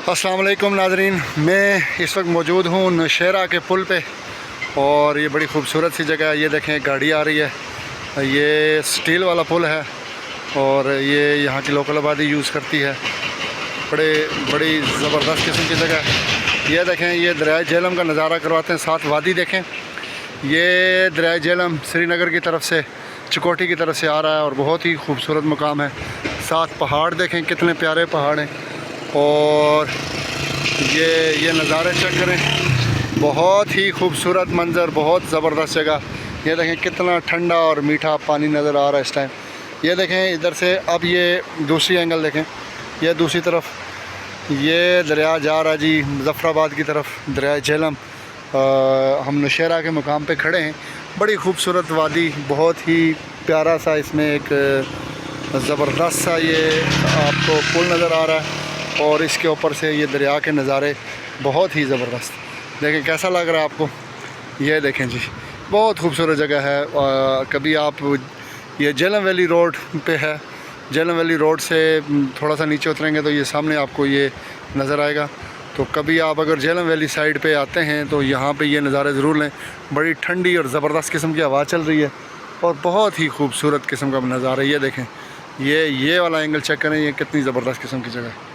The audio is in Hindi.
अस्सलाम वालेकुम नाज़रीन, मैं इस वक्त मौजूद हूँ नौशहरा के पुल पे और ये बड़ी खूबसूरत सी जगह है। ये देखें गाड़ी आ रही है, ये स्टील वाला पुल है और ये यहाँ की लोकल आबादी यूज़ करती है। बड़ी ज़बरदस्त किस्म की जगह है। ये देखें, ये दरिया झेलम का नज़ारा करवाते हैं। साथ वादी देखें, ये दरिया झेलम श्रीनगर की तरफ से चिकोटी की तरफ से आ रहा है और बहुत ही खूबसूरत मुकाम है। साथ पहाड़ देखें, कितने प्यारे पहाड़ हैं और ये नज़ारे चेक करें, बहुत ही खूबसूरत मंज़र, बहुत ज़बरदस्त जगह। ये देखें कितना ठंडा और मीठा पानी नज़र आ रहा है इस टाइम। ये देखें इधर से, अब ये दूसरी एंगल देखें, ये दूसरी तरफ ये दरिया जा रहा है जी मुज़फ़्फ़राबाद की तरफ, दरिया झेलम। हम नौशहरा के मुकाम पे खड़े हैं। बड़ी खूबसूरत वादी, बहुत ही प्यारा सा इसमें एक ज़बरदस्त सा ये आपको पुल नज़र आ रहा है और इसके ऊपर से ये दरिया के नज़ारे बहुत ही ज़बरदस्त। देखें कैसा लग रहा है आपको। ये देखें जी, बहुत खूबसूरत जगह है। कभी आप, ये झेलम वैली रोड पे है, झेलम वैली रोड से थोड़ा सा नीचे उतरेंगे तो ये सामने आपको ये नज़र आएगा। तो कभी आप अगर झेलम वैली साइड पे आते हैं तो यहाँ पे ये नज़ारे ज़रूर लें। बड़ी ठंडी और ज़बरदस्त किस्म की हवा चल रही है और बहुत ही खूबसूरत किस्म का नज़ारा। ये देखें, ये वाला एंगल चेक करें, ये कितनी ज़बरदस्त किस्म की जगह है।